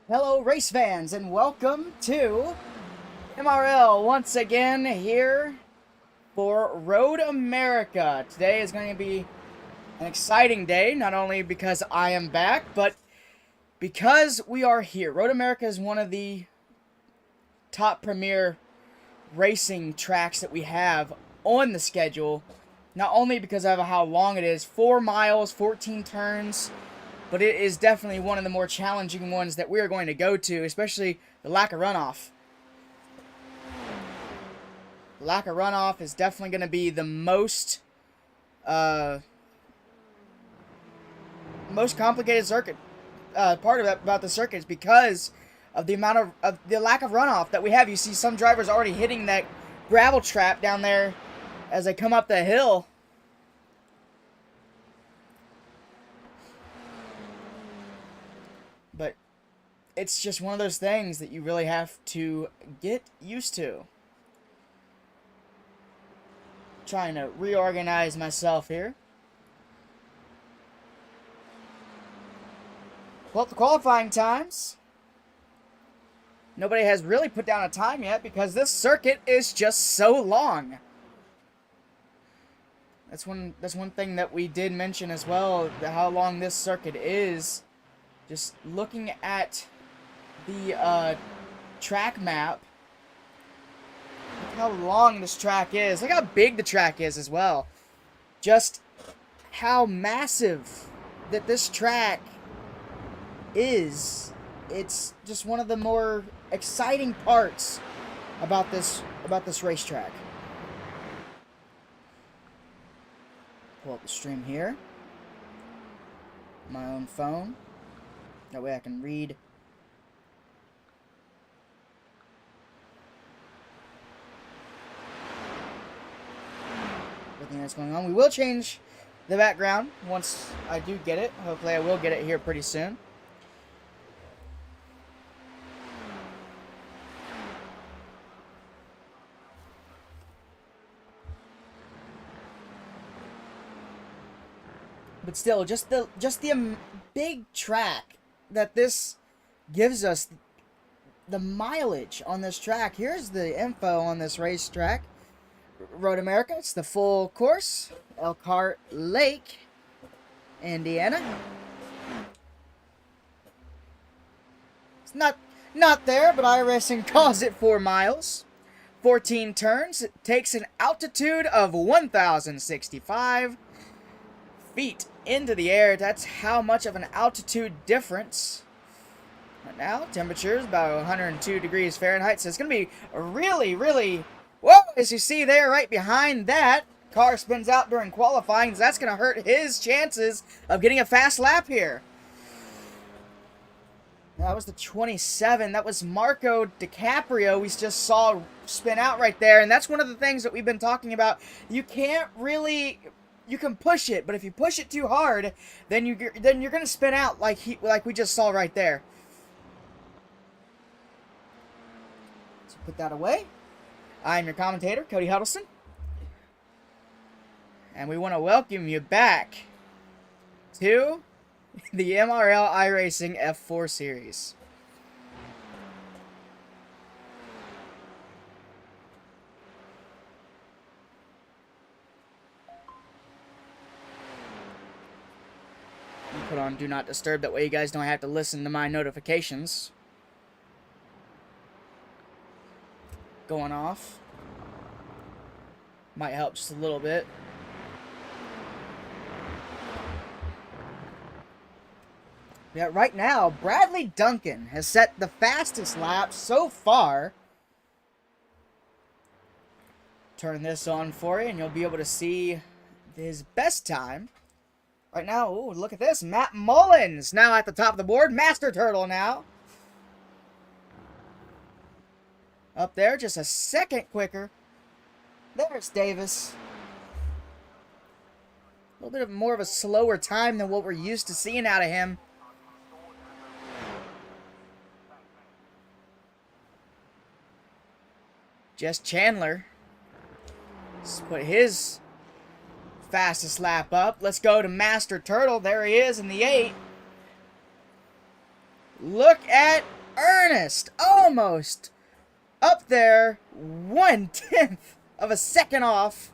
Hello, race fans, and welcome to MRL once again here for Road America. Today is going to be an exciting day, not only because I am back, but because we are here. Road America is one of the top premier racing tracks that we have on the schedule, not only because of how long it is, 4 miles, 14 turns, but it is definitely one of the more challenging ones that we are going to go to, especially the lack of runoff. The lack of runoff is definitely going to be the most complicated circuit part of that about the circuit is because of the amount of the lack of runoff that we have. You see some drivers already hitting that gravel trap down there as they come up the hill. But it's just one of those things that you really have to get used to. Trying to reorganize myself here. Well, the qualifying times. Nobody has really put down a time yet because this circuit is just so long. That's one thing that we did mention as well, how long this circuit is. Just looking at the track map, look how long this track is. Look how big the track is as well. Just how massive that this track is. It's just one of the more exciting parts about this racetrack. Pull up the stream here. My own phone. That way I can read everything that's going on. We will change the background once I do get it. Hopefully I will get it here pretty soon. But still, just the big track that this gives us, the mileage on this track. Here's the info on this racetrack. Road America, it's the full course. Elkhart Lake, Indiana. It's not there, but iRacing calls it 4 miles. 14 turns. It takes an altitude of 1,065 feet into the air. That's how much of an altitude difference. Right now, temperature is about 102 degrees Fahrenheit, so it's going to be really, really... Whoa! As you see there, right behind that, car spins out during qualifying, so that's going to hurt his chances of getting a fast lap here. That was the 27. That was Marco DiCaprio we just saw spin out right there, and that's one of the things that we've been talking about. You can't really... You can push it, but if you push it too hard, then you're going to spin out like we just saw right there. So put that away. I'm your commentator, Cody Huddleston. And we want to welcome you back to the MRL iRacing F4 Series. Put on Do Not Disturb, that way you guys don't have to listen to my notifications going off. Might help just a little bit. Yeah, right now, Bradley Duncan has set the fastest lap so far. Turn this on for you, and you'll be able to see his best time. Right now, ooh, look at this. Matt Mullins now at the top of the board. Master Turtle now. Up there, just a second quicker. There's Davis. A little bit more of a slower time than what we're used to seeing out of him. Jess Chandler. Let's put his fastest lap up. Let's go to Master Turtle. There he is in the 8. Look at Ernest. Almost up there. 1/10 of a second off.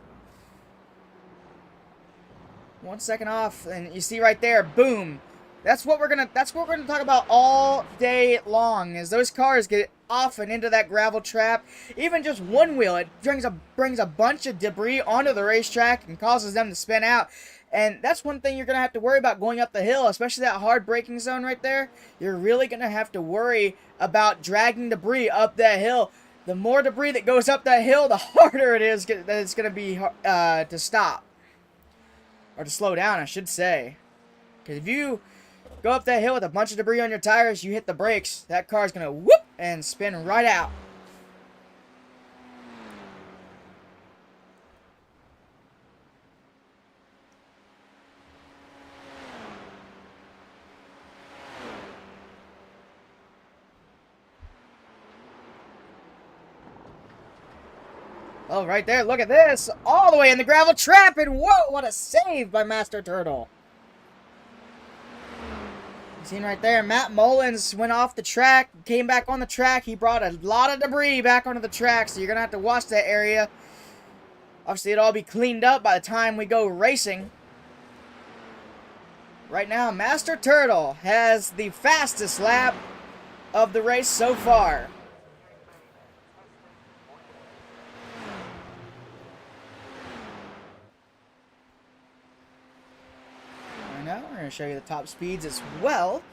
1 second off, and you see right there, boom. That's what we're gonna talk about all day long. Is those cars get off and into that gravel trap, even just one wheel, it brings a bunch of debris onto the racetrack and causes them to spin out. And that's one thing you're gonna have to worry about going up the hill, especially that hard braking zone right there. You're really gonna have to worry about dragging debris up that hill. The more debris that goes up that hill, the harder it is that it's gonna be to stop. Or to slow down, I should say. Because if you go up that hill with a bunch of debris on your tires, you hit the brakes, that car's going to whoop and spin right out. Oh, right there, look at this. All the way in the gravel trap, and whoa, what a save by Master Turtle. You seen right there, Matt Mullins went off the track, came back on the track. He brought a lot of debris back onto the track, so you're going to have to watch that area. Obviously, it'll all be cleaned up by the time we go racing. Right now, Master Turtle has the fastest lap of the race so far. We're going to show you the top speeds as well.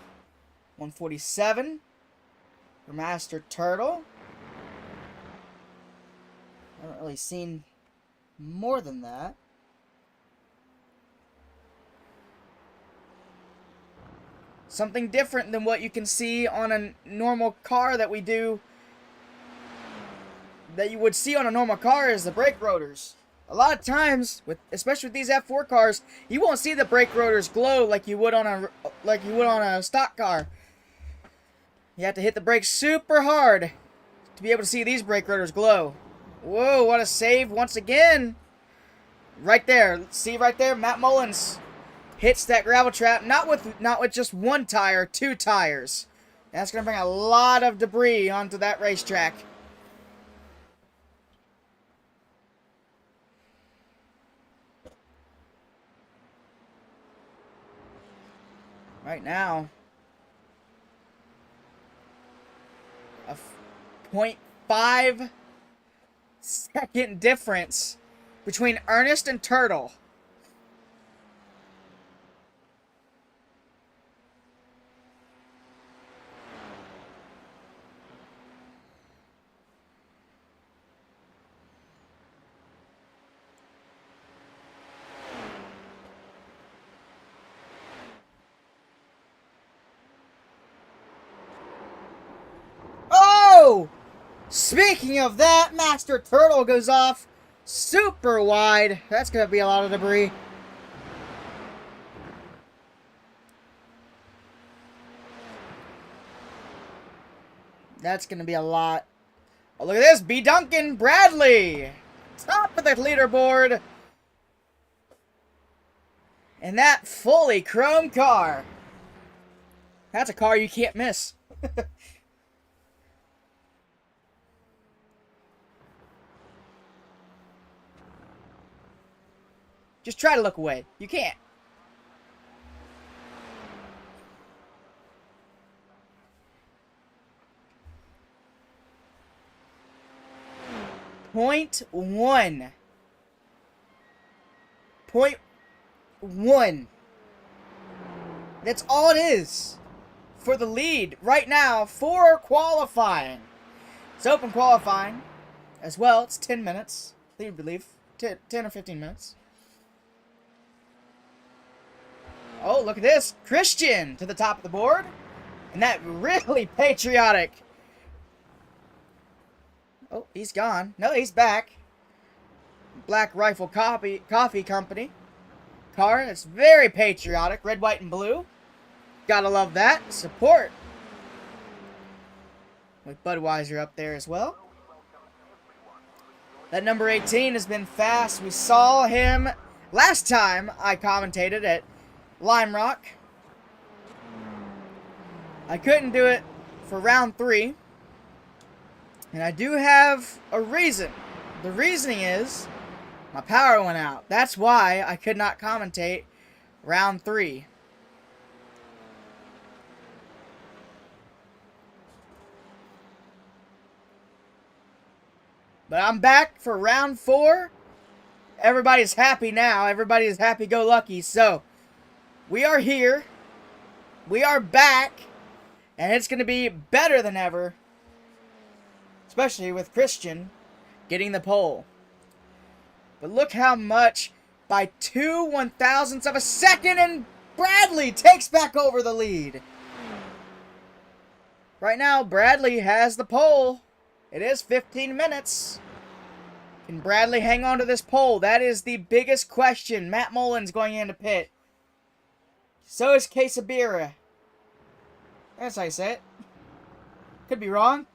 147 for Master Turtle. I haven't really seen more than that. Something different than what you can see on a normal car that we do, that you would see on a normal car, is the brake rotors. A lot of times, especially with these F4 cars, you won't see the brake rotors glow like you would on a stock car. You have to hit the brakes super hard to be able to see these brake rotors glow. Whoa, what a save once again. Right there. See right there, Matt Mullins hits that gravel trap, not with just one tire, 2 tires. And that's going to bring a lot of debris onto that racetrack. Right now, a 0.5 second difference between Ernest and Turtle. Speaking of that, Master Turtle goes off super wide. That's going to be a lot of debris. That's going to be a lot. Oh, look at this. B. Duncan Bradley. Top of the leaderboard. And that fully chrome car. That's a car you can't miss. Just try to look away. You can't. Point one. That's all it is for the lead right now for qualifying. It's open qualifying as well. It's 10 minutes, I believe. 10 or 15 minutes. Oh, look at this. Christian to the top of the board. And that really patriotic. Oh, he's gone. No, he's back. Black Rifle Coffee Company. Car. It's very patriotic. Red, white, and blue. Gotta love that. Support. With Budweiser up there as well. That number 18 has been fast. We saw him last time I commentated at Lime Rock. I couldn't do it for round 3. And I do have a reason. The reasoning is my power went out. That's why I could not commentate round 3. But I'm back for round 4. Everybody's happy now. Everybody is happy-go-lucky. So, we are here. We are back. And it's going to be better than ever. Especially with Christian getting the pole. But look how much by 2 1,000ths of a second, and Bradley takes back over the lead. Right now, Bradley has the pole. It is 15 minutes. Can Bradley hang on to this pole? That is the biggest question. Matt Mullins going into pit. So is Quesabira. That's how you say it. Could be wrong.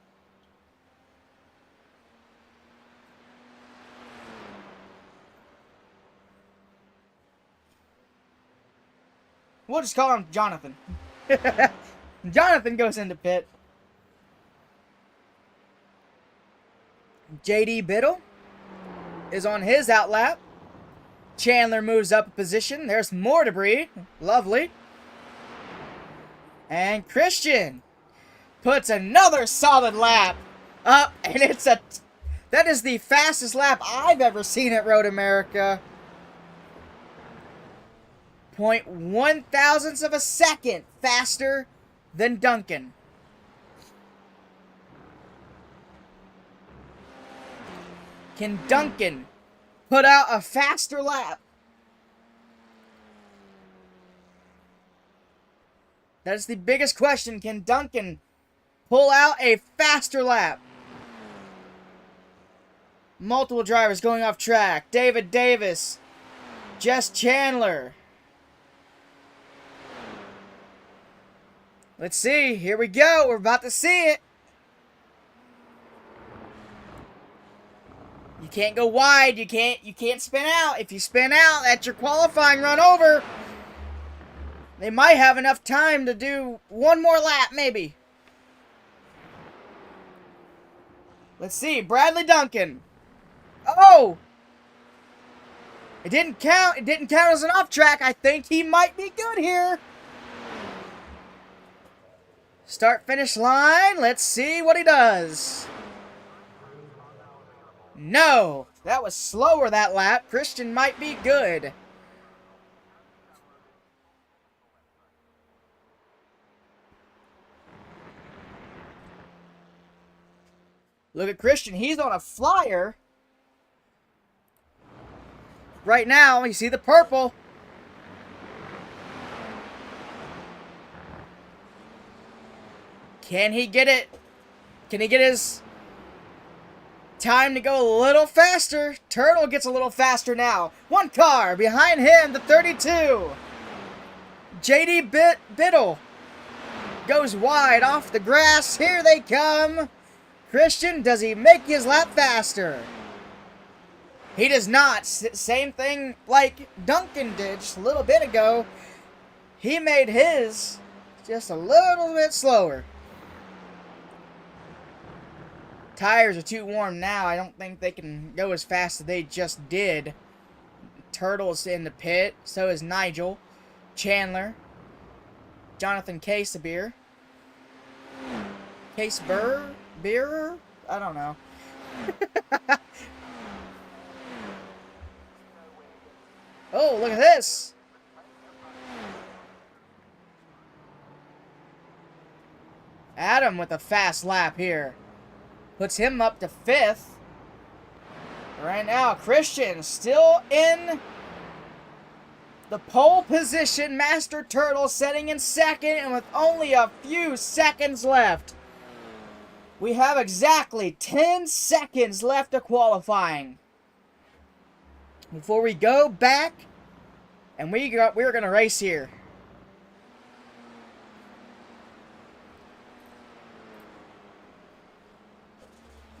We'll just call him Jonathan. Jonathan goes into pit. JD Biddle is on his outlap. Chandler moves up a position. There's more debris. Lovely. And Christian puts another solid lap up, and that is the fastest lap I've ever seen at Road America. 0.1 thousandths of a second faster than Duncan. Can Duncan put out a faster lap? That is the biggest question. Can Duncan pull out a faster lap? Multiple drivers going off track. David Davis. Jess Chandler. Let's see. Here we go. We're about to see it. You can't go wide. You can't spin out. If you spin out, that's your qualifying run over. They might have enough time to do one more lap, maybe. Let's see. Bradley Duncan. Oh! It didn't count. It didn't count as an off track. I think he might be good here. Start finish line. Let's see what he does. No. That was slower that lap. Christian might be good. Look at Christian. He's on a flyer. Right now, you see the purple. Can he get it? Can he get his time to go a little faster? Turtle gets a little faster now. One car behind him, the 32. JD Biddle goes wide off the grass. Here they come. Christian, does he make his lap faster? He does not. Same thing like Duncan did just a little bit ago. He made his just a little bit slower. Tires are too warm now. I don't think they can go as fast as they just did. Turtle's in the pit. So is Nigel. Chandler. Jonathan Quesabir. Beer? I don't know. Oh, look at this. Adam with a fast lap here. Puts him up to 5th. Right now, Christian still in the pole position. Master Turtle setting in 2nd, and with only a few seconds left. We have exactly 10 seconds left of qualifying. Before we go back, and we're going to race here.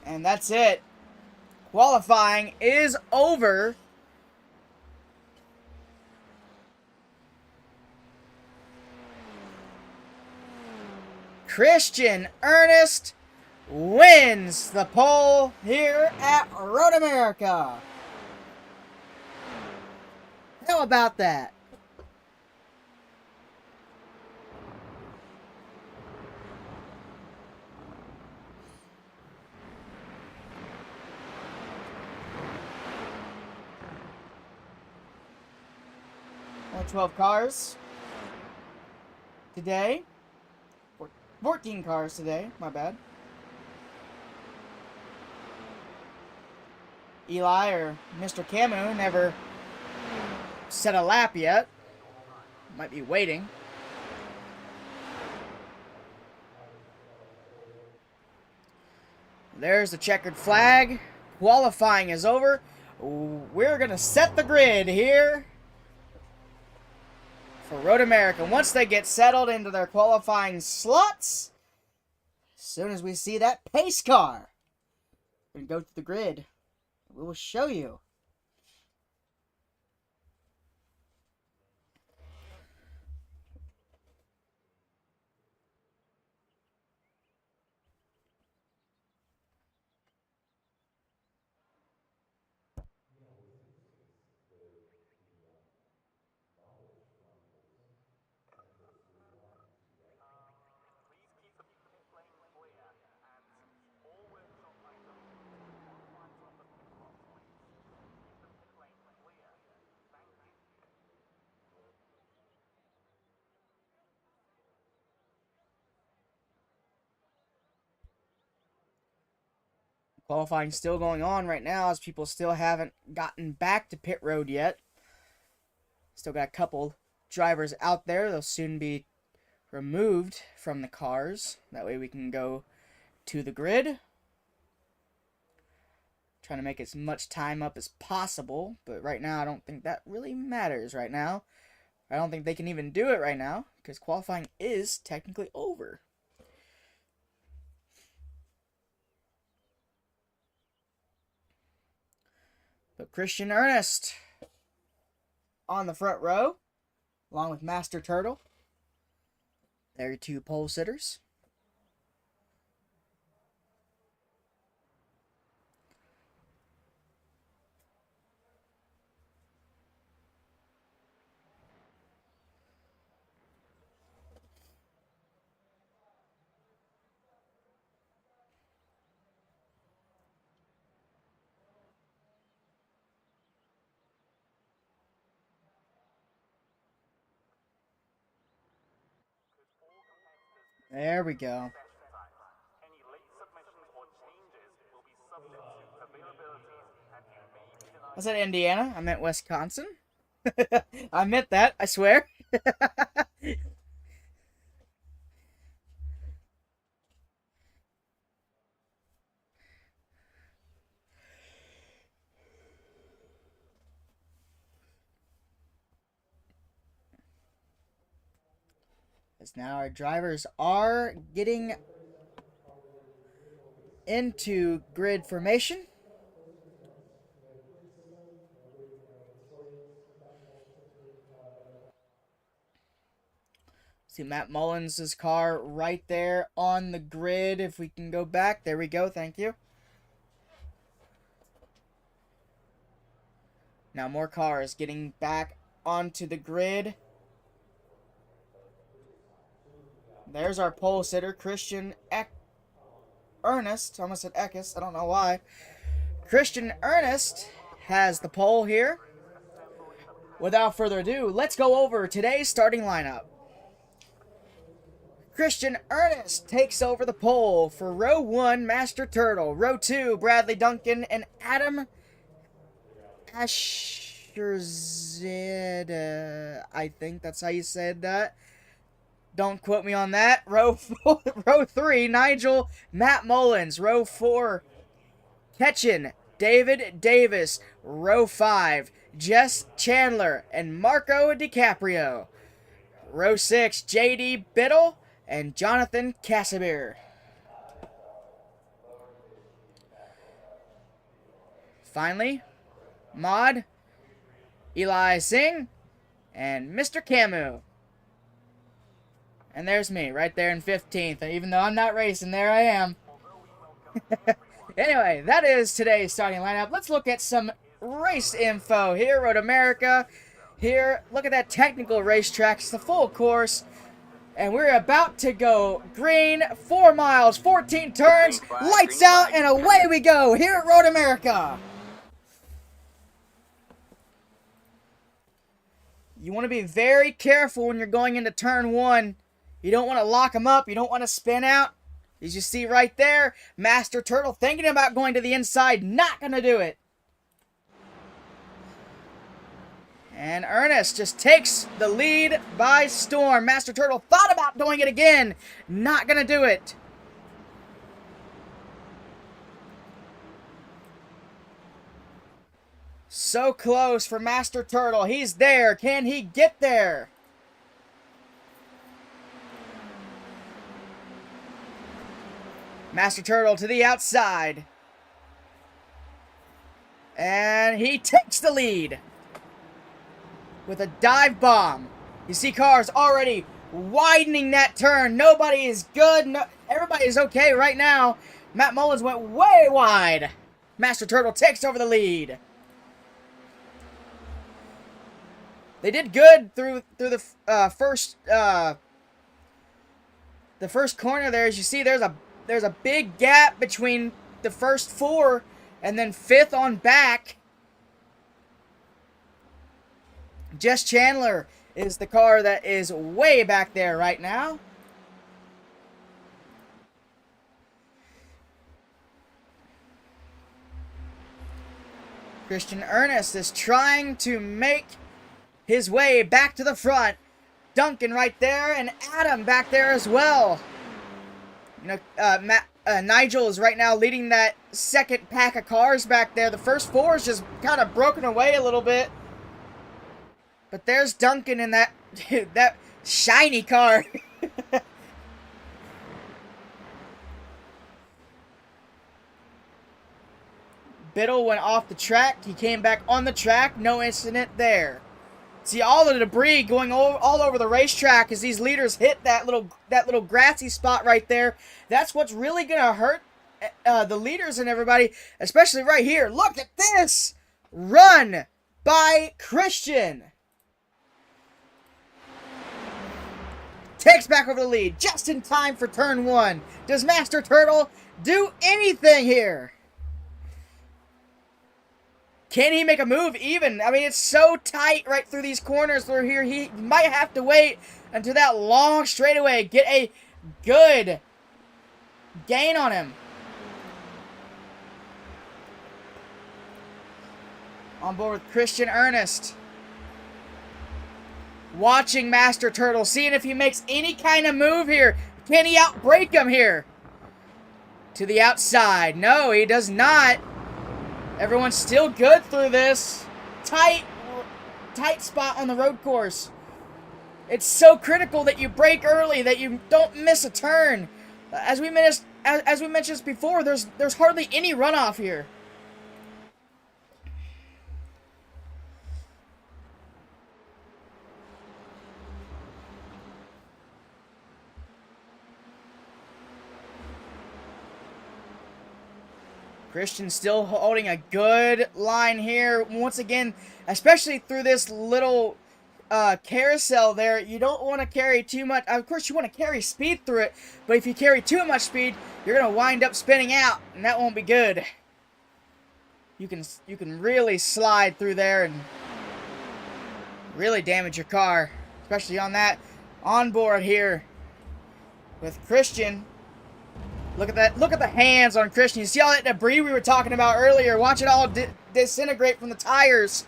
And that's it. Qualifying is over. Christian Ernest wins the pole here at Road America. How about that? Only 12 cars today. 14 cars today, my bad. Eli or Mr. Camu never set a lap yet. Might be waiting. There's the checkered flag. Qualifying is over. We're going to set the grid here for Road America. Once they get settled into their qualifying slots, as soon as we see that pace car, we're going to go to the grid. We will show you. Qualifying still going on right now as people still haven't gotten back to pit road yet. Still got a couple drivers out there. They'll soon be removed from the cars. That way we can go to the grid. Trying to make as much time up as possible. But right now I don't think that really matters right now. I don't think they can even do it right now because qualifying is technically over. But Christian Ernest on the front row, along with Master Turtle. There are two pole sitters. There we go. I said Indiana. I meant Wisconsin. I meant that, I swear. As now our drivers are getting into grid formation. See Matt Mullins' car right there on the grid. If we can go back. There we go. Thank you. Now more cars getting back onto the grid. There's our pole sitter, Christian Ernest. I almost said Eckes. I don't know why. Christian Ernest has the pole here. Without further ado, let's go over today's starting lineup. Christian Ernest takes over the pole for row 1, Master Turtle. Row 2, Bradley Duncan and Adam Asherzada. I think that's how you said that. Don't quote me on that. Row 3, Nigel Matt Mullins. Row 4, Ketchin David Davis. Row 5, Jess Chandler and Marco DiCaprio. Row 6, JD Biddle and Jonathan Casimir. finally, Mod, IRacing, and Mr. Camu. And there's me, right there in 15th. Even though I'm not racing, there I am. Anyway, that is today's starting lineup. Let's look at some race info here. Road America. Here, look at that technical racetrack. It's the full course. And we're about to go green. 4 miles, 14 turns, lights out, and away we go here at Road America. You want to be very careful when you're going into turn 1. You don't want to lock them up. You don't want to spin out. As you see right there, Master Turtle thinking about going to the inside. Not going to do it. And Ernest just takes the lead by storm. Master Turtle thought about doing it again. Not going to do it. So close for Master Turtle. He's there. Can he get there? Master Turtle to the outside. And he takes the lead with a dive bomb. You see cars already widening that turn. Nobody is good. No, everybody is okay right now. Matt Mullins went way wide. Master Turtle takes over the lead. They did good through the first corner there. As you see, there's a big gap between the first 4 and then 5th on back. Jess Chandler is the car that is way back there right now. Christian Ernest is trying to make his way back to the front. Duncan right there, and Adam back there as well. You know, Nigel is right now leading that second pack of cars back there. The first 4 is just kind of broken away a little bit. But there's Duncan in that that shiny car. Biddle went off the track. He came back on the track. No incident there. See all the debris going all over the racetrack as these leaders hit that little grassy spot right there. That's what's really gonna hurt the leaders and everybody, especially right here. Look at this run by Christian. Takes back over the lead just in time for turn 1. Does Master Turtle do anything here? Can he make a move even? I mean, it's so tight right through these corners through here. He might have to wait until that long straightaway. Get a good gain on him. On board with Christian Ernest. Watching Master Turtle, seeing if he makes any kind of move here. Can he outbrake him here? To the outside. No, he does not. Everyone's still good through this. Tight spot on the road course. It's so critical that you brake early, that you don't miss a turn. As we mentioned before, there's hardly any runoff here. Christian still holding a good line here. Once again, especially through this little carousel there, you don't want to carry too much. Of course, you want to carry speed through it, but if you carry too much speed, you're going to wind up spinning out, and that won't be good. You can really slide through there and really damage your car, especially on that onboard here with Christian. Look at that. Look at the hands on Christian. You see all that debris we were talking about earlier? Watch it all disintegrate from the tires.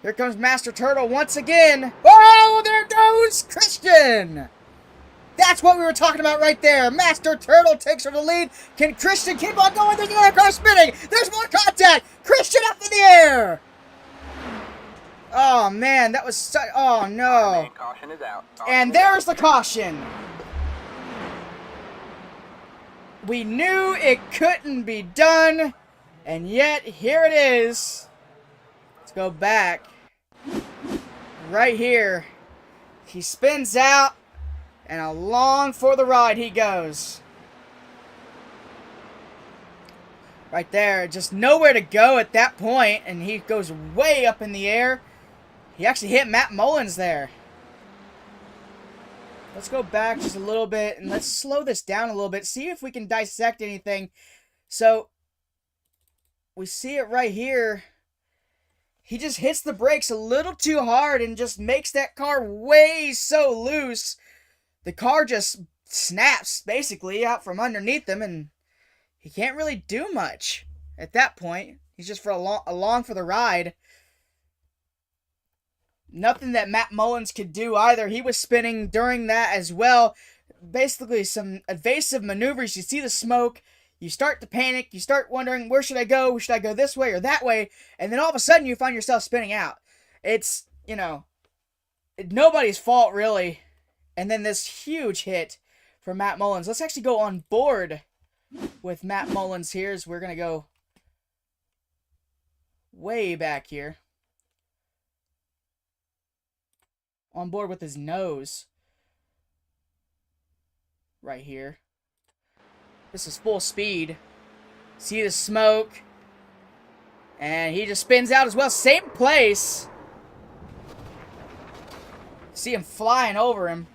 Here comes Master Turtle once again. Oh, there goes Christian. That's what we were talking about right there. Master Turtle takes over the lead. Can Christian keep on going? There's another car spinning. There's more contact. Christian up in the air. Oh, man, that was such... Oh, no. Caution is out. And there's the caution. We knew it couldn't be done, and yet here it is. Let's go back. Right here. He spins out, and along for the ride he goes. Right there, just nowhere to go at that point, and he goes way up in the air. He actually hit Matt Mullins there. Let's go back just a little bit, and let's slow this down a little bit, see if we can dissect anything. So, we see it right here. He just hits the brakes a little too hard and just makes that car way so loose. The car just snaps, basically, out from underneath him, and he can't really do much at that point. He's just along for the ride. Nothing that Matt Mullins could do either. He was spinning during that as well. Basically, some evasive maneuvers. You see the smoke. You start to panic. You start wondering, where should I go? Should I go this way or that way? And then all of a sudden, you find yourself spinning out. It's, you know, nobody's fault, really. And then this huge hit for Matt Mullins. Let's actually go on board with Matt Mullins here, as we're going to go way back here. On board with his nose. Right here. This is full speed. See the smoke. And he just spins out as well. Same place. See him flying over him.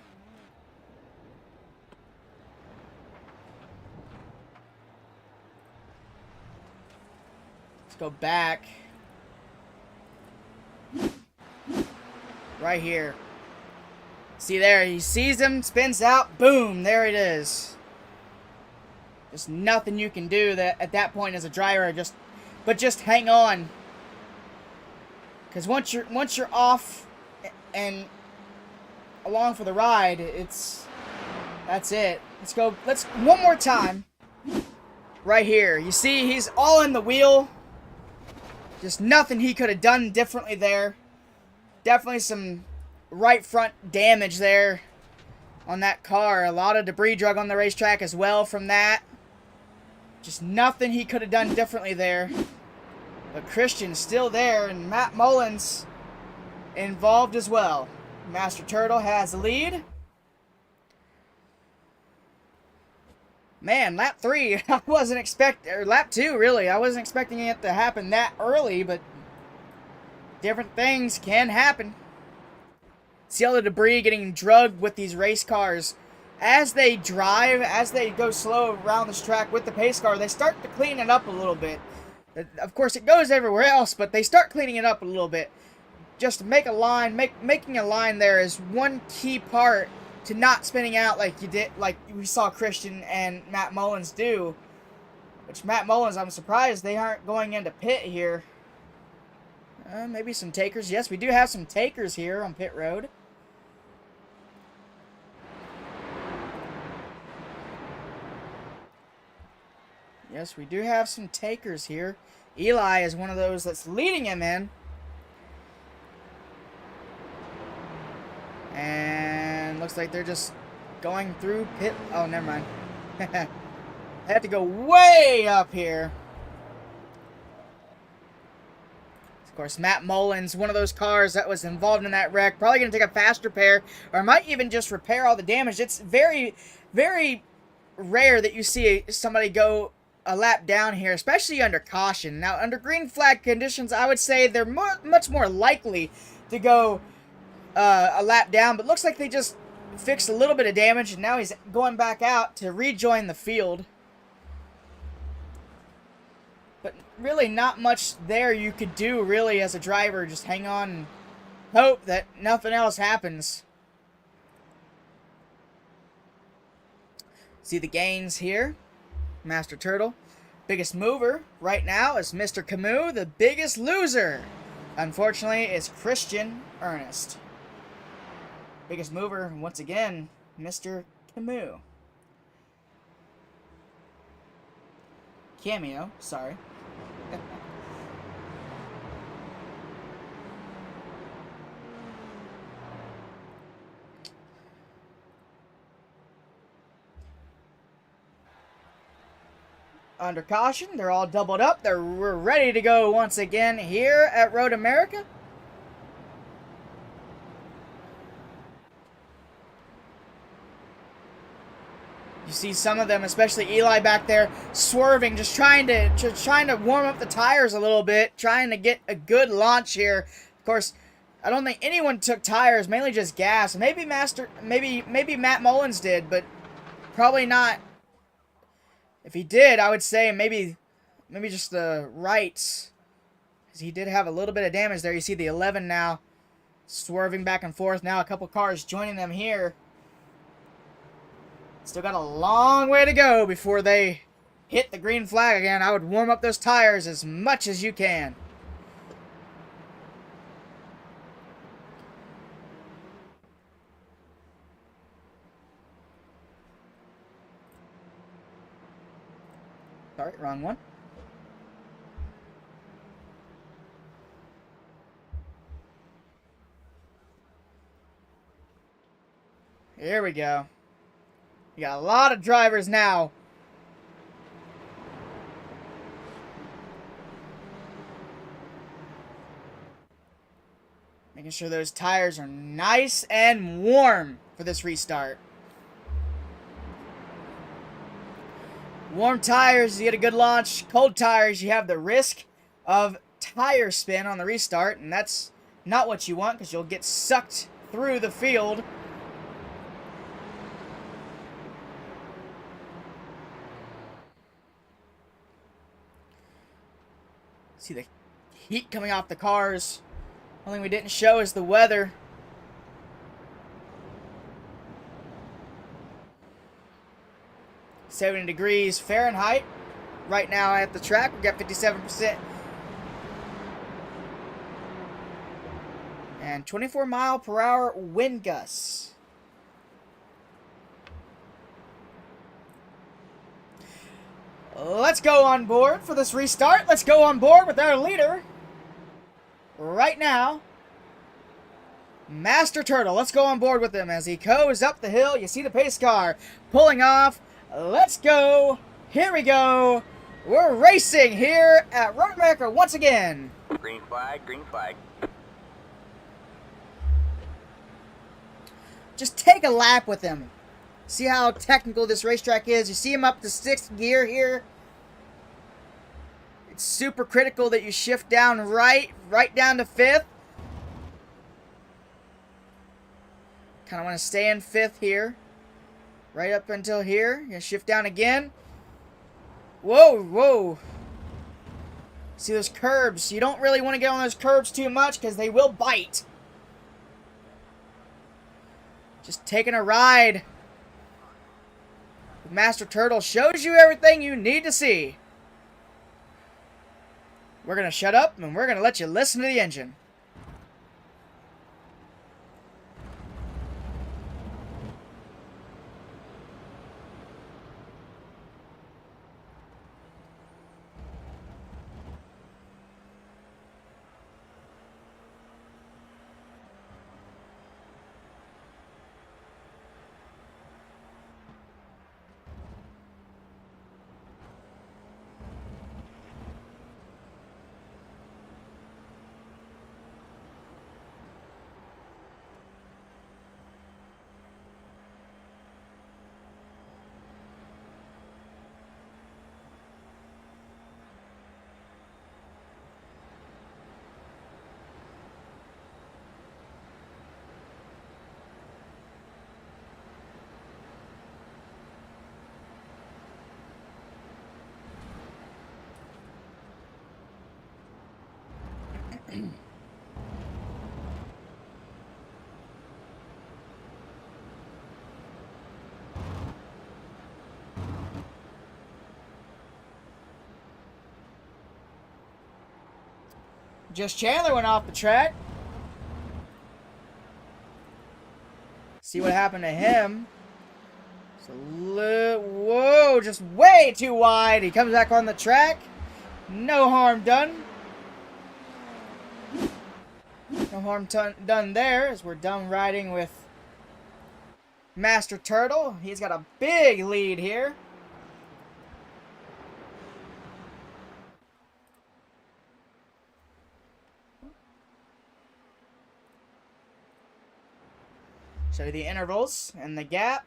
Let's go back. Right here. See there, he sees him, spins out, boom, there it is. There's nothing you can do that at that point as a driver, but just hang on. Because once you're off and along for the ride, that's it. Let's one more time. Right here. You see, he's all in the wheel. Just nothing he could have done differently there. Definitely some right front damage there on that car. A lot of debris drug on the racetrack as well from that. Just nothing he could have done differently there. But Christian's still there, and Matt Mullins involved as well. Master Turtle has the lead. Man, lap 3, I wasn't expecting, or lap 2 really, I wasn't expecting it to happen that early, but different things can happen. See all the debris getting drugged with these race cars. As they drive, as they go slow around this track with the pace car, they start to clean it up a little bit. Of course, it goes everywhere else, but they start cleaning it up a little bit. Just to make a line, making a line there is one key part to not spinning out like we saw Christian and Matt Mullins do. Which Matt Mullins, I'm surprised they aren't going into pit here. Maybe some takers. Yes, we do have some takers here on pit road. Yes, we do have some takers here. Eli is one of those that's leading him in. And looks like they're just going through pit. Oh, never mind. I have to go way up here. Of course, Matt Mullins, one of those cars that was involved in that wreck. Probably going to take a fast repair, or might even just repair all the damage. It's very, very rare that you see somebody go a lap down here, especially under caution. Now, under green flag conditions, I would say they're much more likely to go a lap down, but looks like they just fixed a little bit of damage, and now he's going back out to rejoin the field. But really not much there you could do, really, as a driver. Just hang on and hope that nothing else happens. See the gains here. Master Turtle. Biggest mover right now is Mr. Camus. The biggest loser, unfortunately, is Christian Ernest. Biggest mover, once again, Mr. Camus. Cameo, sorry. under caution. They're all doubled up. We're ready to go once again here at Road America. You see some of them, especially Eli back there, swerving, just trying to warm up the tires a little bit, trying to get a good launch here. Of course, I don't think anyone took tires, mainly just gas. Maybe Matt Mullins did, but probably not. If he did, I would say maybe just the rights, because he did have a little bit of damage there. You see the 11 now swerving back and forth. Now a couple cars joining them here. Still got a long way to go before they hit the green flag again. I would warm up those tires as much as you can. Sorry, wrong one. Here we go. You got a lot of drivers now. Making sure those tires are nice and warm for this restart. Warm tires, you get a good launch. Cold tires, you have the risk of tire spin on the restart, and that's not what you want because you'll get sucked through the field. See the heat coming off the cars. One thing we didn't show is the weather. $70 degrees Fahrenheit right now at the track. We got 57%. And 24-mile-per-hour wind gusts. Let's go on board for this restart. Let's go on board with our leader right now, Master Turtle. Let's go on board with him as he goes up the hill. You see the pace car pulling off. Let's go. Here we go. We're racing here at Road America once again. Green flag, green flag. Just take a lap with him. See how technical this racetrack is. You see him up to 6th gear here. It's super critical that you shift down right down to 5th. Kind of want to stay in 5th here. Right up until here. You're going to shift down again. Whoa, whoa. See those curbs. You don't really want to get on those curbs too much because they will bite. Just taking a ride. Master Turtle shows you everything you need to see. We're going to shut up and we're going to let you listen to the engine. Just Chandler went off the track. See what happened to him. Whoa, just way too wide. He comes back on the track. No harm done. No harm done there as we're done riding with Master Turtle. He's got a big lead here. Show you the intervals and the gap.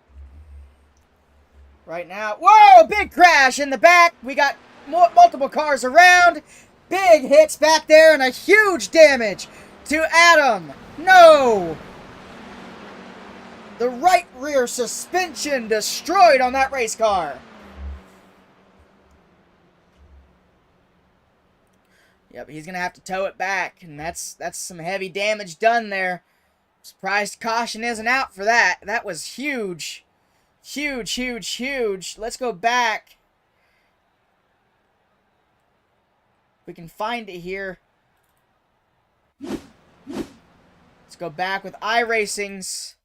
Right now, whoa, big crash in the back. We got multiple cars around. Big hits back there and a huge damage to Adam. No! The right rear suspension destroyed on that race car. Yep, he's going to have to tow it back, and that's some heavy damage done there. Surprised caution isn't out for that. That was huge. Huge, huge, huge. Let's go back. We can find it here. Let's go back with iRacing's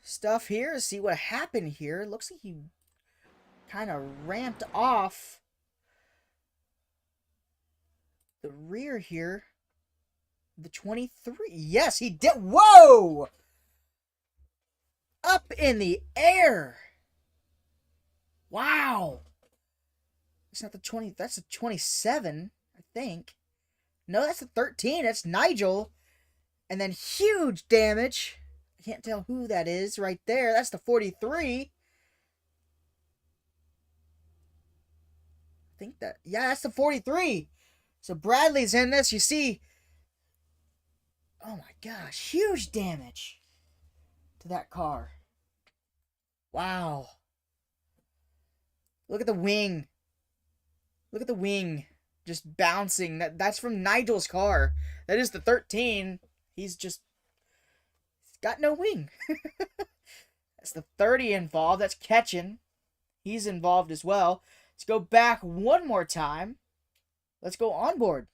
stuff here. See what happened here. It looks like he kind of ramped off the rear here. The 23. Yes, he did. Whoa! Up in the air. Wow. It's not the 20. That's the 27, I think. No, that's the 13. That's Nigel. And then huge damage. I can't tell who that is right there. That's the 43. I think that. Yeah, that's the 43. So Bradley's in this. You see. Oh my gosh. Huge damage to that car. Wow. Look at the wing. Look at the wing just bouncing. That's from Nigel's car. That is the 13. He's got no wing. That's the 30 involved. That's Ketchin. He's involved as well. Let's go back one more time. Let's go on board.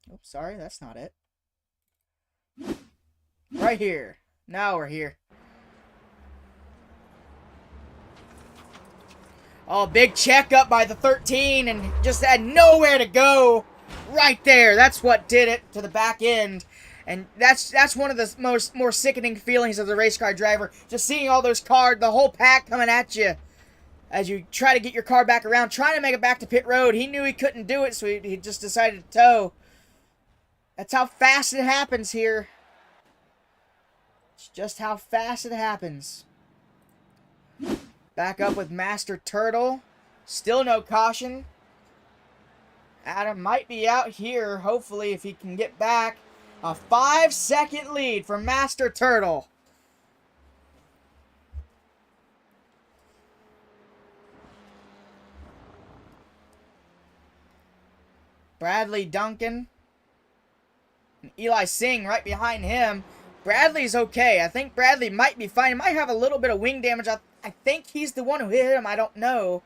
Oh, sorry. That's not it. Right here. Now we're here. Oh, big checkup by the 13 and just had nowhere to go. Right there. That's what did it to the back end. And that's one of the more sickening feelings of the race car driver. Just seeing all those cars, the whole pack coming at you as you try to get your car back around, trying to make it back to pit road. He knew he couldn't do it, so he just decided to tow. That's how fast it happens here. It's just how fast it happens. Back up with Master Turtle. Still no caution. Adam might be out here, hopefully, if he can get back. A 5-second lead for Master Turtle. Bradley Duncan. And Eli Singh right behind him. Bradley's okay. I think Bradley might be fine. He might have a little bit of wing damage. I think he's the one who hit him. I don't know.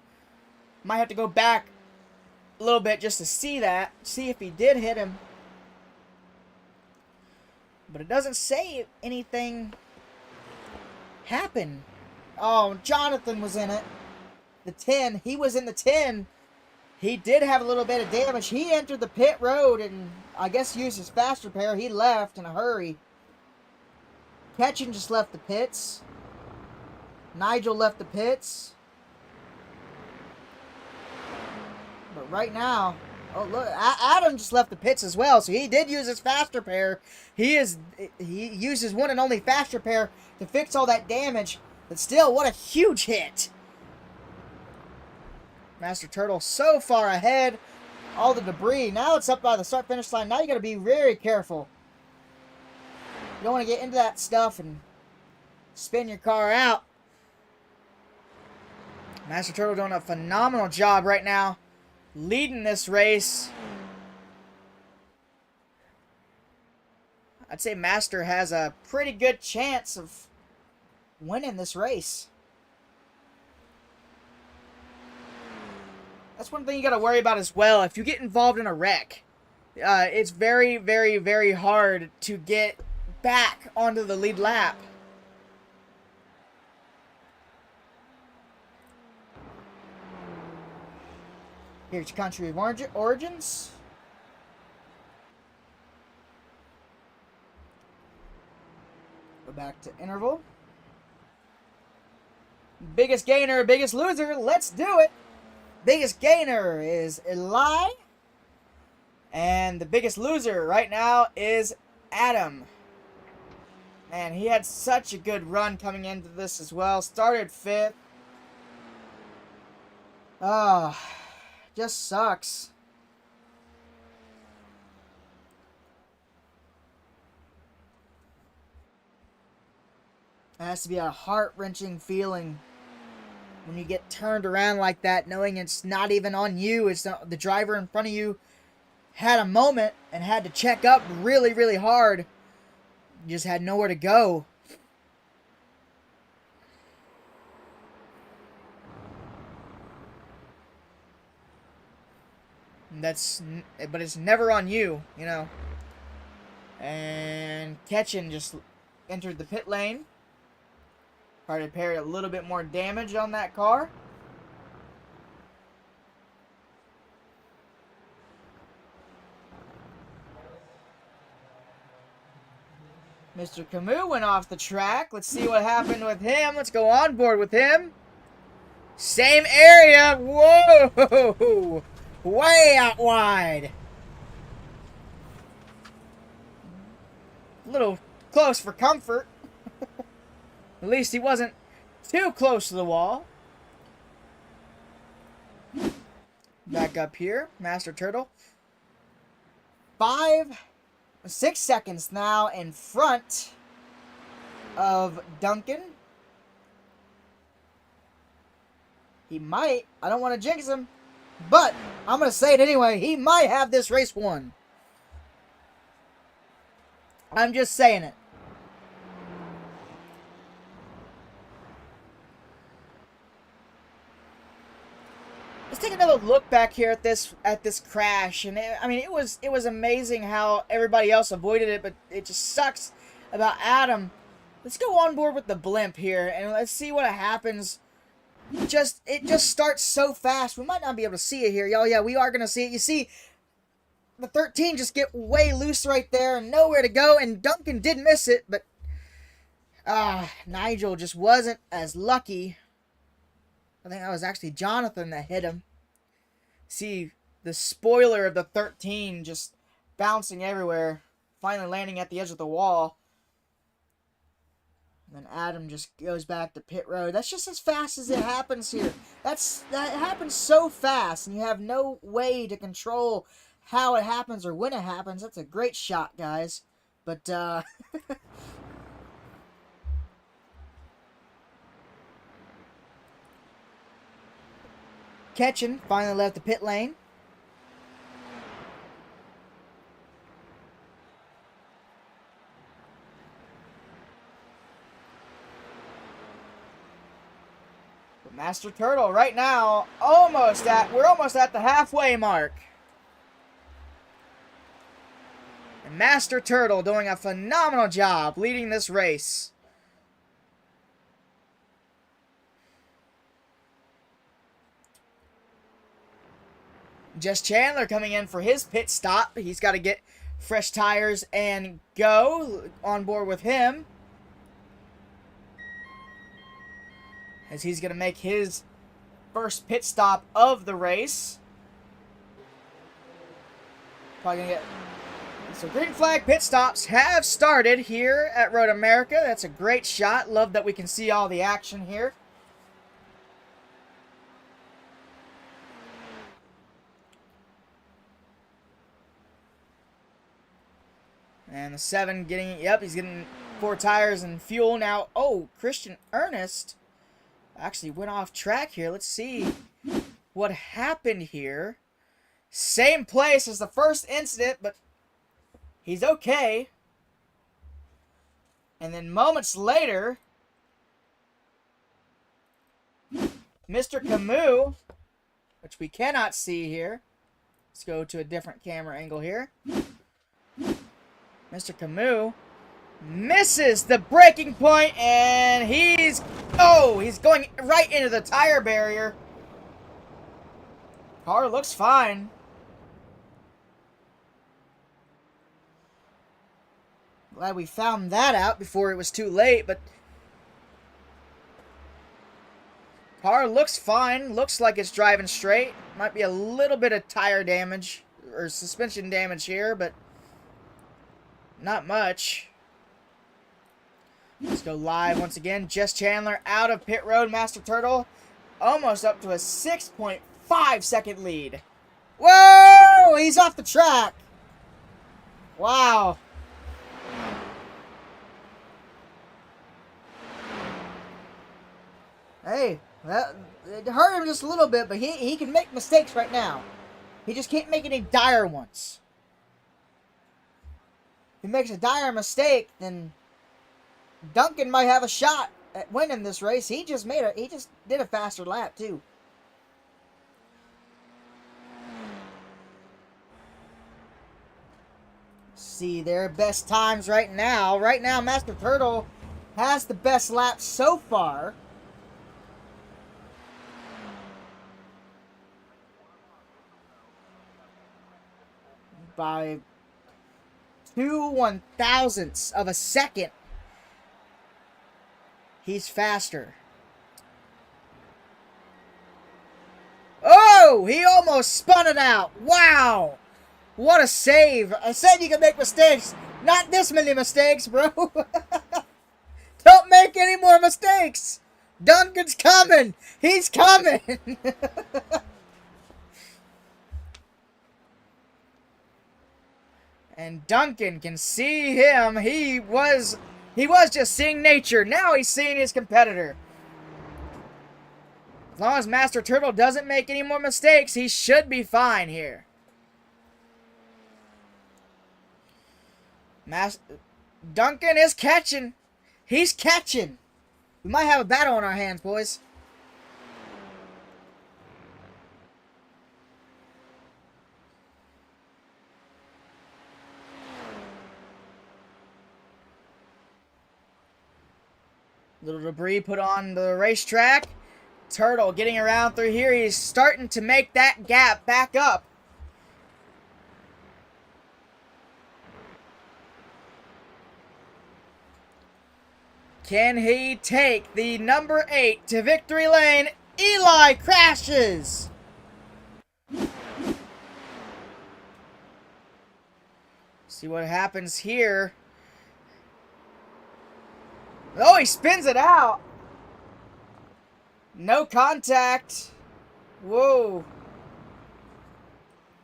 Might have to go back a little bit just to see that. See if he did hit him. But it doesn't say anything happened. Oh, Jonathan was in it. The 10. He was in the 10. He did have a little bit of damage. He entered the pit road and I guess used his fast repair. He left in a hurry. Ketchin just left the pits. Nigel left the pits. But right now, oh look, Adam just left the pits as well, so he did use his fast repair. He used his one and only fast repair to fix all that damage. But still, what a huge hit. Master Turtle so far ahead. All the debris. Now it's up by the start-finish line. Now you got to be very careful. You don't want to get into that stuff and spin your car out. Master Turtle doing a phenomenal job right now, leading this race. I'd say Master has a pretty good chance of winning this race. That's one thing you got to worry about as well. If you get involved in a wreck, it's very, very, very hard to get back onto the lead lap. Here's your country of origins. Go back to interval. Biggest gainer, biggest loser. Let's do it. Biggest gainer is Eli. And the biggest loser right now is Adam. Man, he had such a good run coming into this as well. Started 5th. Oh, just sucks. It has to be a heart-wrenching feeling when you get turned around like that, knowing it's not even on you. It's not, the driver in front of you had a moment and had to check up really, really hard. You just had nowhere to go. But it's never on you, you know. And Ketchen just entered the pit lane. Tried to repair a little bit more damage on that car. Mr. Camus went off the track. Let's see what happened with him. Let's go on board with him. Same area. Whoa! Way out wide. A little close for comfort. At least he wasn't too close to the wall. Back up here. Master Turtle. 6 seconds now in front of Duncan. He might. I don't want to jinx him. But I'm going to say it anyway. He might have this race won. I'm just saying it. Let's take another look back here at this crash, and it was amazing how everybody else avoided it, but it just sucks about Adam. Let's go on board with the blimp here, and let's see what happens. It just starts so fast. We might not be able to see it here. Oh yeah, we are gonna see it. You see, the 13 just get way loose right there, and nowhere to go. And Duncan did miss it, but Nigel just wasn't as lucky. I think that was actually Jonathan that hit him. See, the spoiler of the 13 just bouncing everywhere, finally landing at the edge of the wall. And then Adam just goes back to pit road. That's just as fast as it happens here. That happens so fast, and you have no way to control how it happens or when it happens. That's a great shot, guys. But, Ketchen finally left the pit lane. But Master Turtle right now, we're almost at the halfway mark. And Master Turtle doing a phenomenal job leading this race. Jess Chandler coming in for his pit stop. He's got to get fresh tires and go on board with him, as he's going to make his first pit stop of the race. Probably going to get... So green flag pit stops have started here at Road America. That's a great shot. Love that we can see all the action here. And the 7 getting, yep, he's getting 4 tires and fuel now. Oh, Christian Ernest actually went off track here. Let's see what happened here. Same place as the first incident, but he's okay. And then moments later, Mr. Camus, which we cannot see here. Let's go to a different camera angle here. Mr. Camus misses the braking point, and he's going right into the tire barrier. Car looks fine. Glad we found that out before it was too late, but car looks fine. Looks like it's driving straight. Might be a little bit of tire damage or suspension damage here, but not much. Let's go live once again. Jess Chandler out of pit road. Master Turtle almost up to a 6.5 second lead. Whoa! He's off the track. Wow. Hey, it hurt him just a little bit, but he can make mistakes right now. He just can't make any dire ones. If he makes a dire mistake, then Duncan might have a shot at winning this race. He just did a faster lap too. See their best times right now. Right now, Master Turtle has the best lap so far. By 2/1000ths of a second. He's faster. Oh, he almost spun it out. Wow. What a save. I said you can make mistakes. Not this many mistakes, bro. Don't make any more mistakes. Duncan's coming. He's coming. And Duncan can see him. He was just seeing nature. Now he's seeing his competitor. As long as Master Turtle doesn't make any more mistakes, he should be fine here. Duncan is catching. He's catching. We might have a battle on our hands, boys. Little debris put on the racetrack. Turtle getting around through here. He's starting to make that gap back up. Can he take the number 8 to victory lane? Eli crashes. See what happens here. Oh, he spins it out. No contact. Whoa.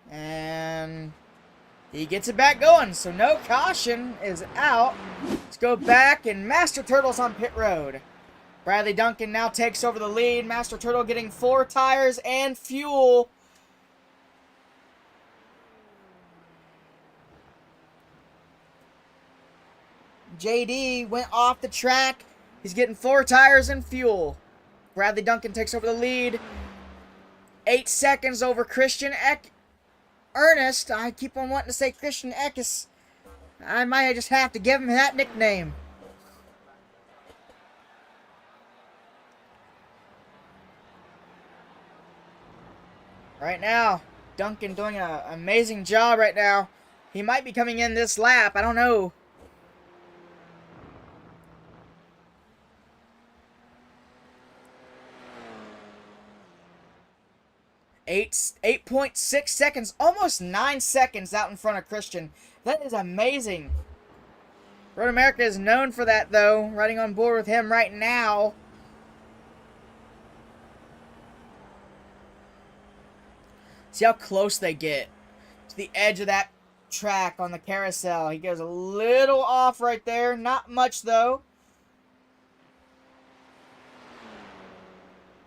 And he gets it back going. So no caution is out. Let's go back, and Master Turtle's on pit road. Bradley Duncan now takes over the lead. Master Turtle getting 4 tires and fuel. JD went off the track. He's getting 4 tires and fuel. Bradley Duncan takes over the lead. 8 seconds over Christian Ernest. I keep on wanting to say Christian Eckes. I might just have to give him that nickname. Right now, Duncan doing an amazing job right now. He might be coming in this lap. I don't know. 8.6 seconds, almost 9 seconds out in front of Christian. That is amazing. Road America is known for that, though. Riding on board with him right now. See how close they get to the edge of that track on the carousel. He goes a little off right there. Not much, though.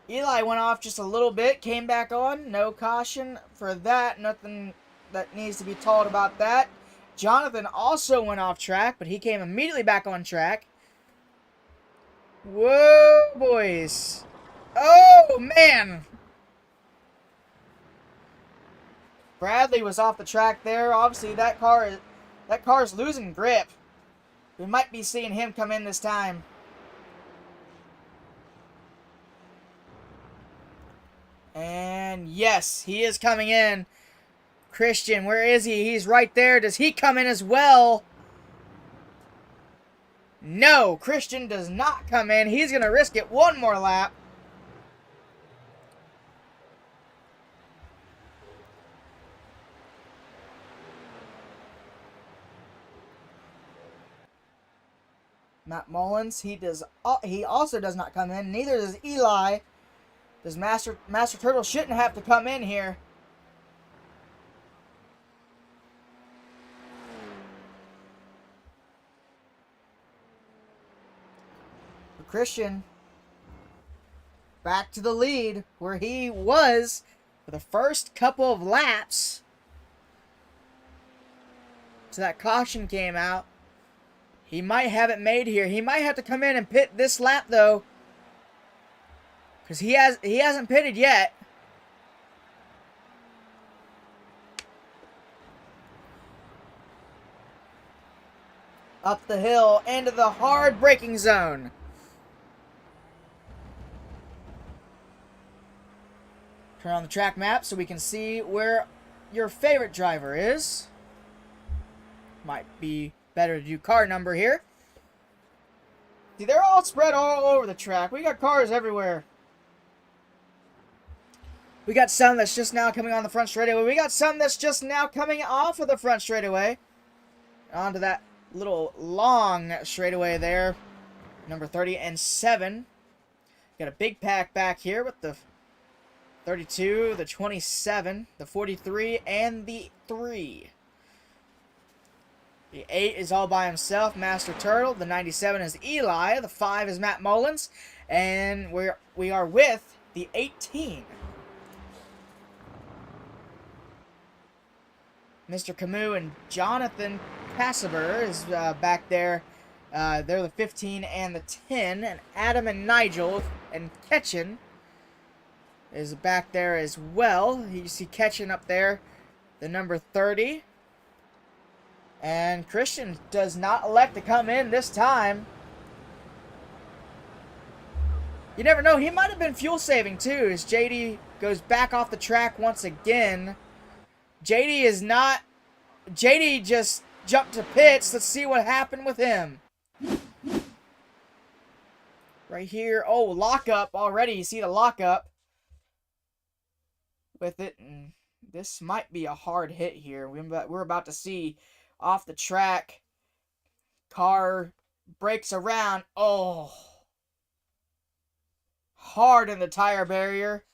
Eli went off just a little bit, came back on. No caution for that. Nothing that needs to be told about that. Jonathan also went off track, but he came immediately back on track. Whoa, boys. Oh, man. Bradley was off the track there. Obviously, that car's losing grip. We might be seeing him come in this time. And yes, he is coming in. Christian, where is he? He's right there. Does he come in as well? No, Christian does not come in. He's going to risk it one more lap. Matt Mullins, he also does not come in. Neither does Eli. Does Master Turtle shouldn't have to come in here. But Christian back to the lead where he was for the first couple of laps. So that caution came out. He might have it made here. He might have to come in and pit this lap though, because he hasn't pitted yet. Up the hill into the hard braking zone. Turn on the track map so we can see where your favorite driver is. Might be better to do car number here. See, they're all spread all over the track. We got cars everywhere. We got some that's just now coming on the front straightaway. We got some that's just now coming off of the front straightaway. Onto that little long straightaway there. Number 30 and 7. Got a big pack back here with the 32, the 27, the 43, and the 3. The 8 is all by himself, Master Turtle. The 97 is Eli. The 5 is Matt Mullins. And we are with the 18. Mr. Camus and Jonathan Cassaber is back there. They're the 15 and the 10. And Adam and Nigel and Ketchen is back there as well. You see Ketchen up there, the number 30. And Christian does not elect to come in this time. You never know. He might have been fuel saving too, as JD goes back off the track once again. JD just jumped to pits. Let's see what happened with him. Right here. Oh, lockup already. You see the lockup with it. And this might be a hard hit here. We're about to see off the track. Car breaks around. Oh. Hard in the tire barrier.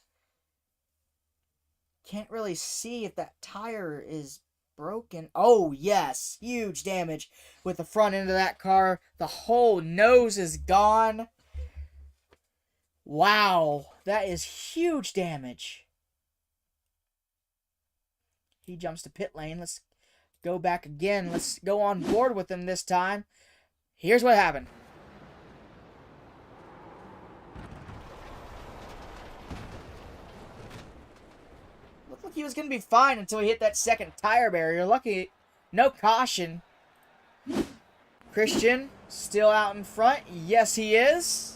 Can't really see if that tire is broken. Oh, yes. Huge damage with the front end of that car. The whole nose is gone. Wow. That is huge damage. He jumps to pit lane. Let's go back again. Let's go on board with him this time. Here's what happened. Looked like he was going to be fine until he hit that second tire barrier. Lucky, no caution. Christian still out in front. Yes, he is.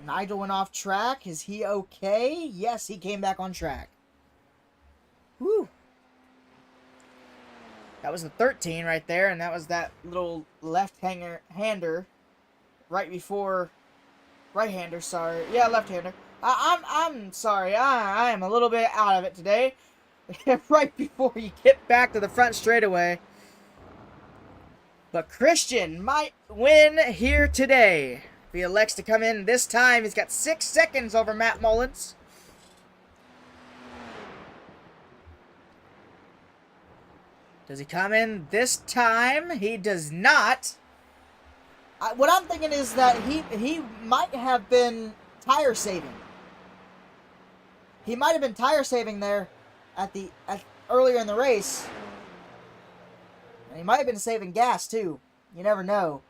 Nigel went off track. Is he okay? Yes, he came back on track. Whew. That was the 13 right there, and that was that little left-hander right before... Right-hander, sorry. Yeah, left-hander. I'm sorry. I am a little bit out of it today. Right before you get back to the front straightaway. But Christian might win here today. If he elects to come in this time, he's got 6 seconds over Matt Mullins. Does he come in this time? He does not. What I'm thinking is that he might have been tire saving. He might have been tire saving there earlier in the race. And he might have been saving gas too. You never know.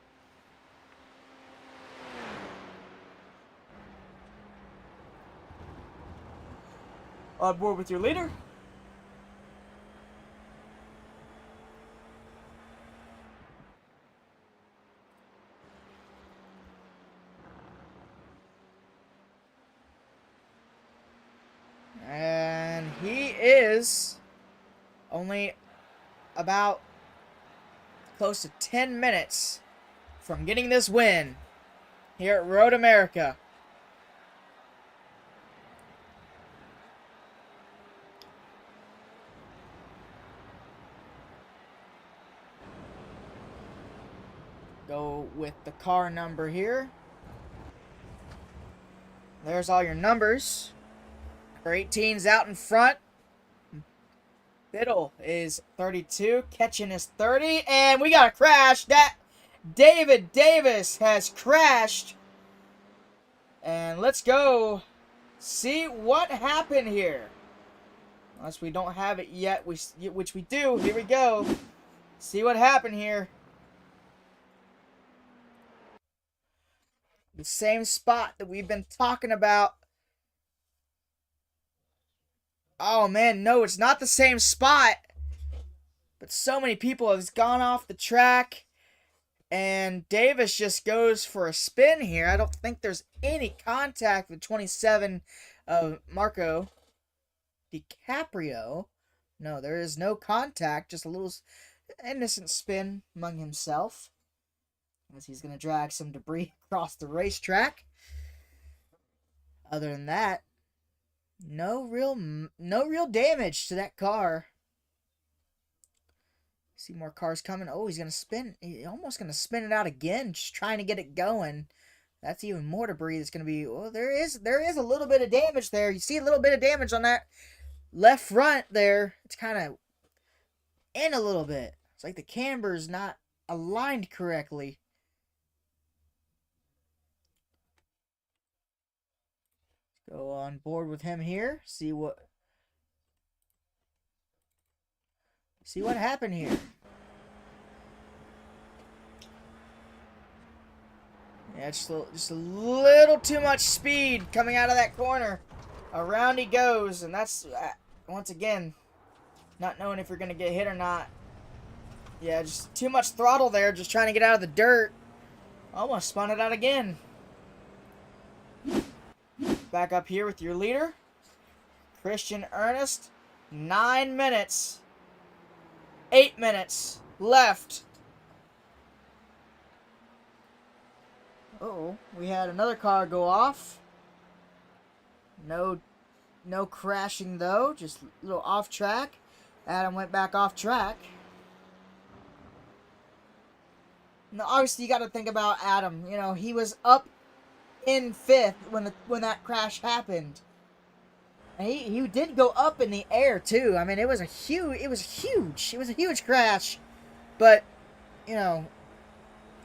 On board with your leader. And he is only about close to 10 minutes from getting this win here at Road America. Go with the car number here. There's all your numbers. Number 18's out in front. Biddle is 32. Ketchen is 30. And we got a crash. That David Davis has crashed. And let's go see what happened here. Unless we don't have it yet, which we do. Here we go. See what happened here. The same spot that we've been talking about. Oh man, no, it's not the same spot. But so many people have gone off the track. And Davis just goes for a spin here. I don't think there's any contact with 27 of Marco DiCaprio. No, there is no contact. Just a little innocent spin among himself. As he's going to drag some debris across the racetrack. Other than that, no real damage to that car. See more cars coming. Oh, he's gonna spin. He's almost gonna spin it out again, just trying to get it going. That's even more debris that's gonna be. Oh, there is a little bit of damage there. You see a little bit of damage on that left front there. It's kind of in a little bit. It's like the camber's not aligned correctly. Go on board with him here. See what happened here. Yeah, just a little too much speed coming out of that corner. Around he goes, and that's once again not knowing if you're gonna get hit or not. Yeah, just too much throttle there, just trying to get out of the dirt. Almost spun it out again. Back up here with your leader, Christian Ernest. 9 minutes. 8 minutes left. Uh-oh, we had another car go off. No crashing though, just a little off track. Adam went back off track. Now, obviously, you got to think about Adam. You know, he was up in 5th when that crash happened. And he did go up in the air too. I mean, it was huge. It was a huge crash. But, you know,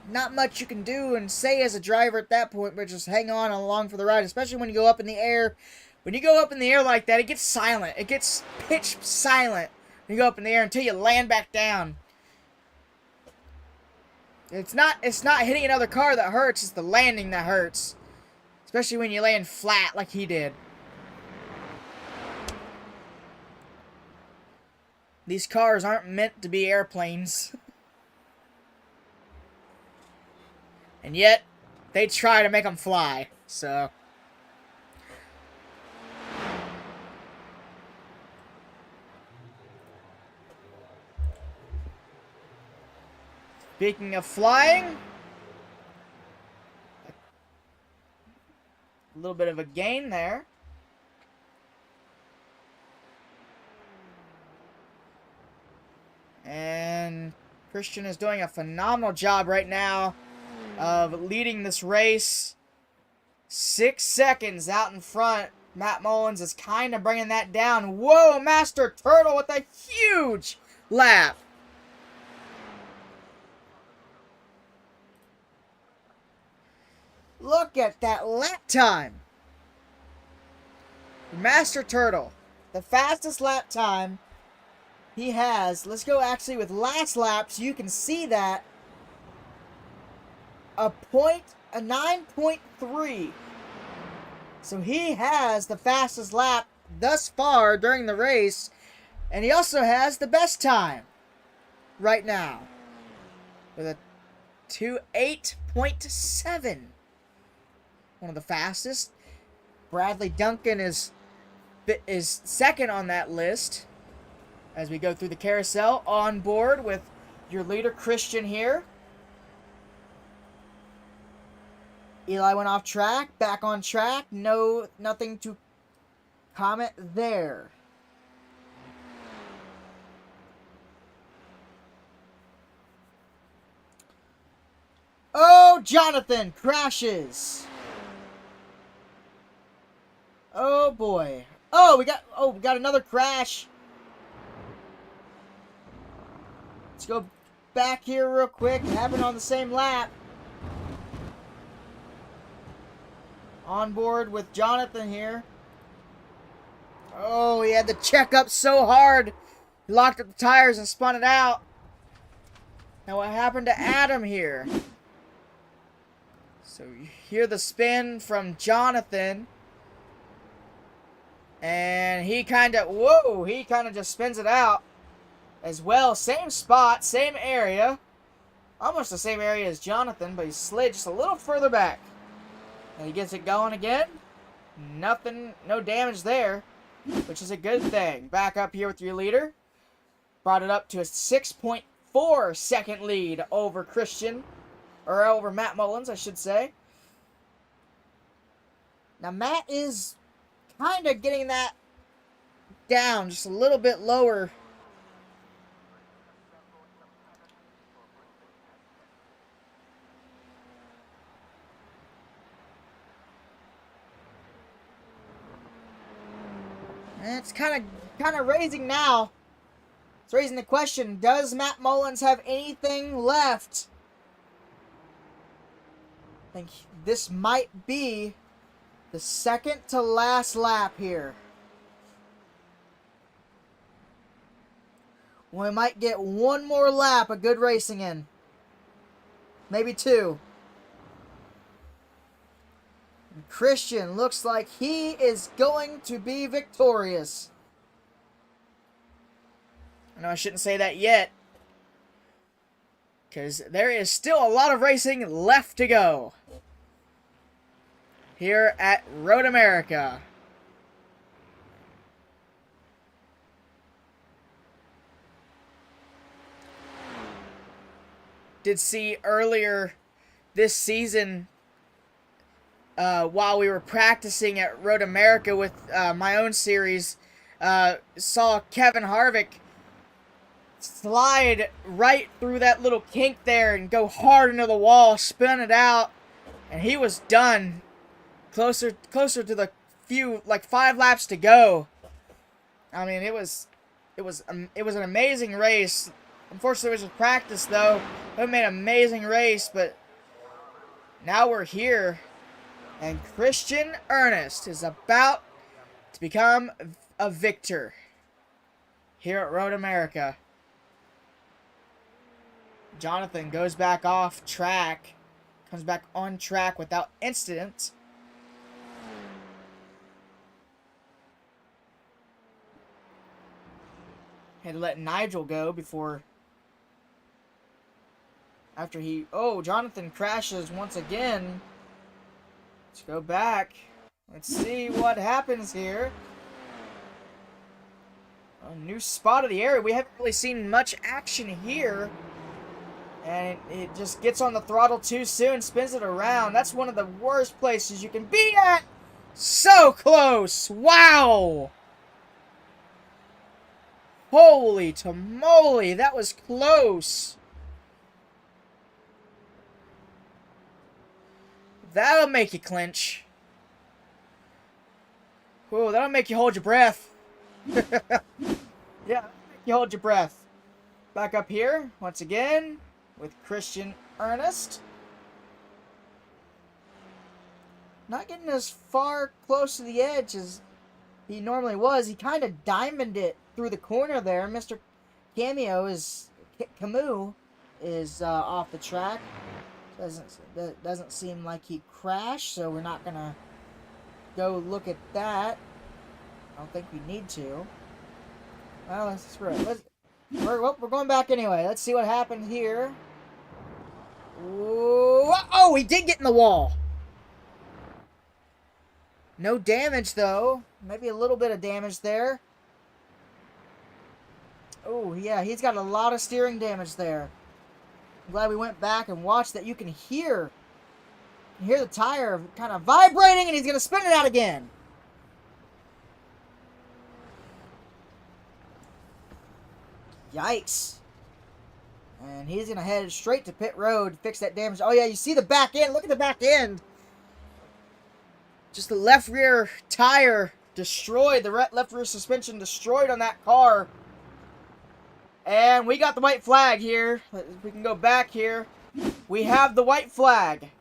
not much you can do and say as a driver at that point, but just hang on along for the ride, especially when you go up in the air. When you go up in the air like that, it gets silent. It gets pitch silent when you go up in the air until you land back down. It's not hitting another car that hurts, it's the landing that hurts. Especially when you land flat like he did. These cars aren't meant to be airplanes. And yet, they try to make them fly, so. Speaking of flying, a little bit of a gain there. And Christian is doing a phenomenal job right now of leading this race. 6 seconds out in front. Matt Mullins is kind of bringing that down. Whoa, Master Turtle with a huge lap. Look at that lap time. Master Turtle, the fastest lap time he has. Let's go actually with last lap so you can see that. A 9.3. So he has the fastest lap thus far during the race. And he also has the best time right now. With a 2:08.7. One of the fastest. Bradley Duncan is second on that list. As we go through the carousel, on board with your leader Christian here. Eli went off track, back on track. Nothing to comment there. Jonathan crashes. Oh boy. Oh, we got another crash. Let's go back here real quick. It happened on the same lap. On board with Jonathan here. Oh, he had to check up so hard. He locked up the tires and spun it out. Now what happened to Adam here? So you hear the spin from Jonathan. And he kind of just spins it out as well. Same spot, same area. Almost the same area as Jonathan, but he slid just a little further back. And he gets it going again. Nothing, no damage there, which is a good thing. Back up here with your leader. Brought it up to a 6.4 second lead over Christian. Or over Matt Mullins, I should say. Now, Matt is kind of getting that down just a little bit lower. And it's kind of raising now. It's raising the question, does Matt Mullins have anything left? I think this might be the second to last lap here. We might get one more lap of good racing in. Maybe two. And Christian looks like he is going to be victorious. I know I shouldn't say that yet, because there is still a lot of racing left to go here at Road America. Did see earlier this season, while we were practicing at Road America with my own series, saw Kevin Harvick slide right through that little kink there and go hard into the wall, spin it out, and he was done. Closer to the few, like 5 laps to go. I mean, it was an amazing race. Unfortunately, it was just practice though. It made an amazing race, but now we're here, and Christian Ernest is about to become a victor here at Road America. Jonathan goes back off track, comes back on track without incident. Had to let Nigel go before, after he, Jonathan crashes once again. Let's go back. Let's see what happens here. A new spot of the area. We haven't really seen much action here. And it just gets on the throttle too soon, spins it around. That's one of the worst places you can be at. So close. Wow. Holy tamale, that was close. That'll make you clinch. Whoa, that'll make you hold your breath. Yeah, that'll make you hold your breath. Back up here, once again, with Christian Ernest. Not getting as far close to the edge as he normally was. He kind of diamonded it through the corner there. Mr. Camus is off the track. Doesn't seem like he crashed, so we're not gonna go look at that. I don't think we need to. Well, let's screw it. We're going back anyway. Let's see what happened here. Oh, he did get in the wall. No damage, though. Maybe a little bit of damage there. Oh, yeah, he's got a lot of steering damage there. I'm glad we went back and watched that. You can hear the tire kind of vibrating, and he's going to spin it out again. Yikes. And he's going to head straight to pit road, fix that damage. Oh, yeah, you see the back end. Look at the back end. Just the left rear tire destroyed. The left rear suspension destroyed on that car. And we got the white flag here. We can go back here. We have the white flag.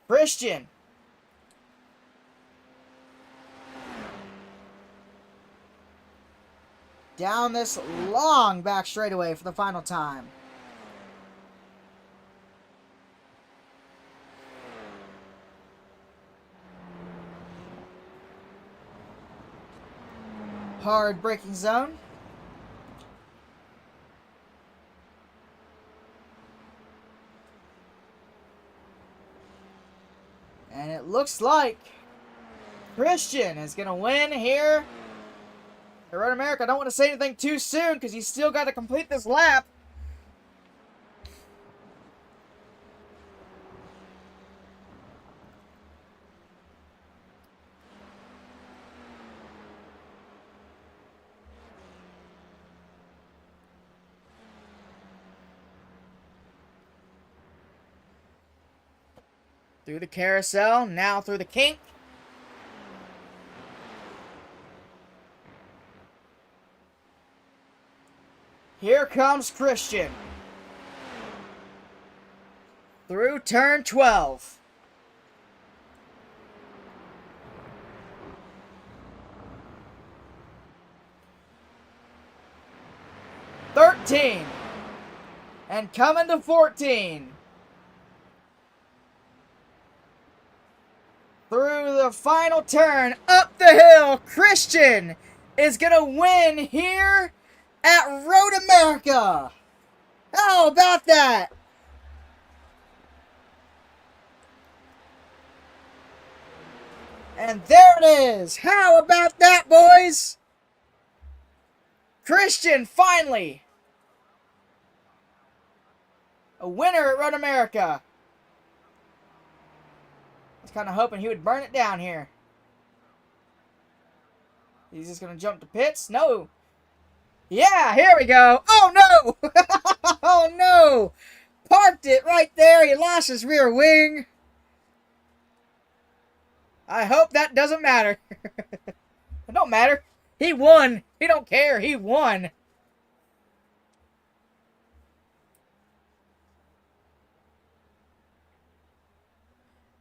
Christian. Down this long back straightaway for the final time. Hard braking zone. And it looks like Christian is going to win here at Road America. I don't want to say anything too soon because he's still got to complete this lap. Through the carousel, now through the kink. Here comes Christian. Through turn 12. And coming to 14. Through the final turn, up the hill, Christian is going to win here at Road America. How about that? And there it is. How about that, boys? Christian, finally, a winner at Road America. I was kind of hoping he would burn it down here. He's just going to jump to pits? No. Yeah, here we go. Oh, no. Oh, no. Parked it right there. He lost his rear wing. I hope that doesn't matter. It don't matter. He won. He don't care. He won.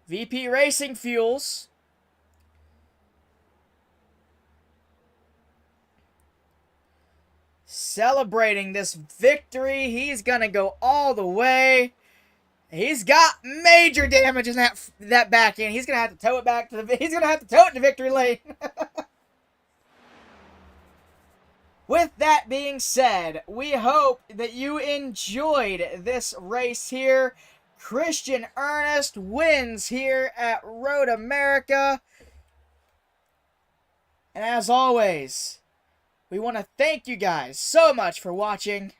VP Racing Fuels. Celebrating this victory. He's going to go all the way. He's got major damage in that back end. He's going to have to tow it back to he's going to have to tow it to victory lane. With that being said, we hope that you enjoyed this race here. Christian Ernest wins here at Road America. And as always, we want to thank you guys so much for watching.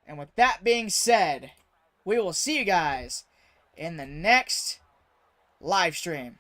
And with that being said, we will see you guys in the next live stream.